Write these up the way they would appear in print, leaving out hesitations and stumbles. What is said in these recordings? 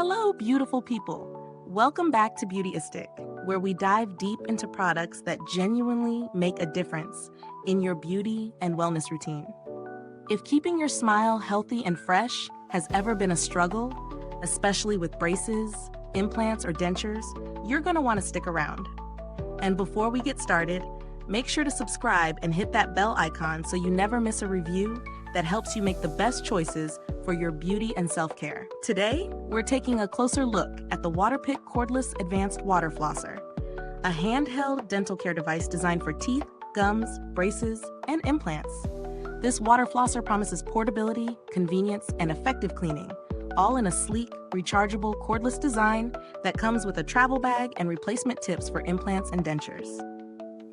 Hello, beautiful people. Welcome back to Beautyistic, where we dive deep into products that genuinely make a difference in your beauty and wellness routine. If keeping your smile healthy and fresh has ever been a struggle, especially with braces, implants, or dentures, you're going to want to stick around. And before we get started, make sure to subscribe and hit that bell icon so you never miss a review that helps you make the best choices for your beauty and self-care. Today, we're taking a closer look at the Waterpik Cordless Advanced Water Flosser, a handheld dental care device designed for teeth, gums, braces, and implants. This water flosser promises portability, convenience, and effective cleaning, all in a sleek, rechargeable, cordless design that comes with a travel bag and replacement tips for implants and dentures.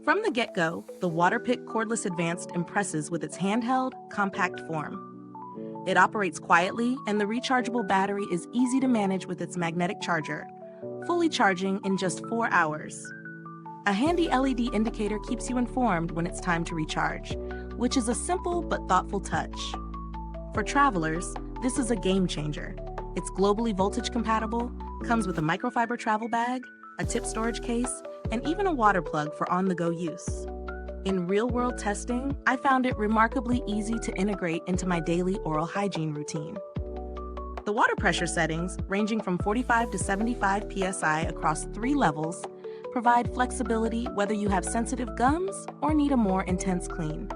From the get-go, the Waterpik Cordless Advanced impresses with its handheld, compact form. It operates quietly, and the rechargeable battery is easy to manage with its magnetic charger, fully charging in just 4 hours. A handy LED indicator keeps you informed when it's time to recharge, which is a simple but thoughtful touch. For travelers, this is a game changer. It's globally voltage compatible, comes with a microfiber travel bag, a tip storage case, and even a water plug for on-the-go use. In real-world testing, I found it remarkably easy to integrate into my daily oral hygiene routine. The water pressure settings, ranging from 45 to 75 psi across 3 levels, provide flexibility whether you have sensitive gums or need a more intense clean.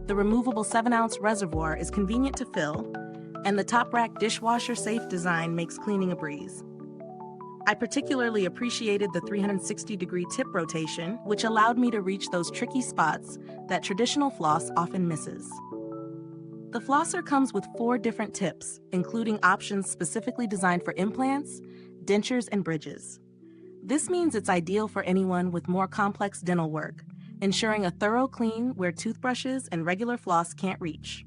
The removable 7-ounce reservoir is convenient to fill, and the top-rack dishwasher-safe design makes cleaning a breeze. I particularly appreciated the 360-degree tip rotation, which allowed me to reach those tricky spots that traditional floss often misses. The flosser comes with 4 different tips, including options specifically designed for implants, dentures, and bridges. This means it's ideal for anyone with more complex dental work, ensuring a thorough clean where toothbrushes and regular floss can't reach.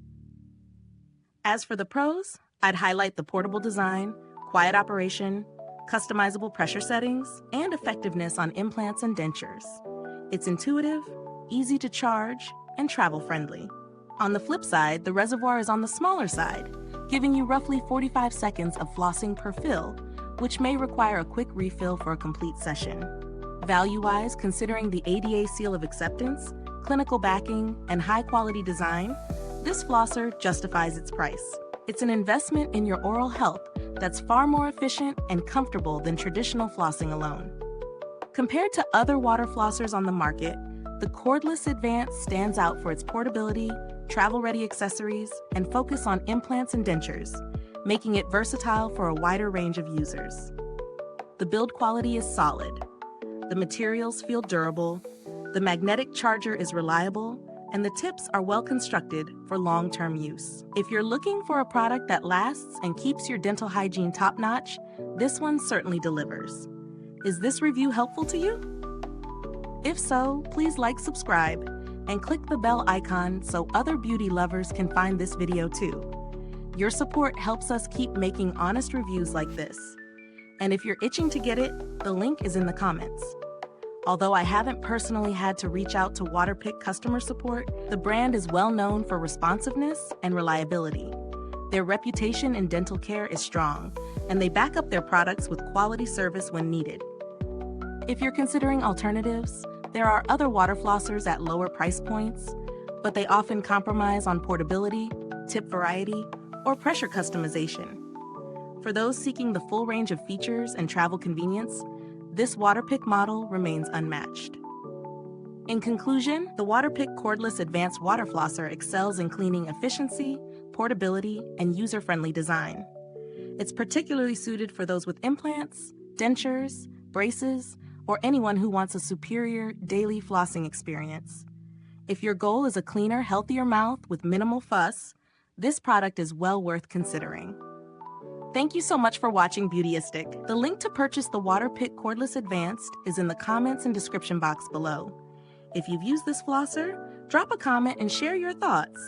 As for the pros, I'd highlight the portable design, quiet operation, customizable pressure settings, and effectiveness on implants and dentures. It's intuitive, easy to charge, and travel-friendly. On the flip side, the reservoir is on the smaller side, giving you roughly 45 seconds of flossing per fill, which may require a quick refill for a complete session. Value-wise, considering the ADA seal of acceptance, clinical backing, and high-quality design, this flosser justifies its price. It's an investment in your oral health that's far more efficient and comfortable than traditional flossing alone. Compared to other water flossers on the market, the Cordless Advanced stands out for its portability, travel-ready accessories, and focus on implants and dentures, making it versatile for a wider range of users. The build quality is solid. The materials feel durable, the magnetic charger is reliable, and the tips are well constructed for long-term use. If you're looking for a product that lasts and keeps your dental hygiene top-notch, this one certainly delivers. Is this review helpful to you? If so, please like, subscribe, and click the bell icon so other beauty lovers can find this video too. Your support helps us keep making honest reviews like this. And if you're itching to get it, the link is in the comments. Although I haven't personally had to reach out to Waterpik customer support, the brand is well known for responsiveness and reliability. Their reputation in dental care is strong, and they back up their products with quality service when needed. If you're considering alternatives, there are other water flossers at lower price points, but they often compromise on portability, tip variety, or pressure customization. For those seeking the full range of features and travel convenience, this Waterpik model remains unmatched. In conclusion, the Waterpik Cordless Advanced Water Flosser excels in cleaning efficiency, portability, and user-friendly design. It's particularly suited for those with implants, dentures, braces, or anyone who wants a superior daily flossing experience. If your goal is a cleaner, healthier mouth with minimal fuss, this product is well worth considering. Thank you so much for watching Beautyistic. The link to purchase the Waterpik Cordless Advanced is in the comments and description box below. If you've used this flosser, drop a comment and share your thoughts.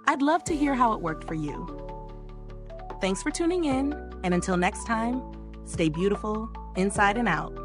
I'd love to hear how it worked for you. Thanks for tuning in, and until next time, stay beautiful inside and out.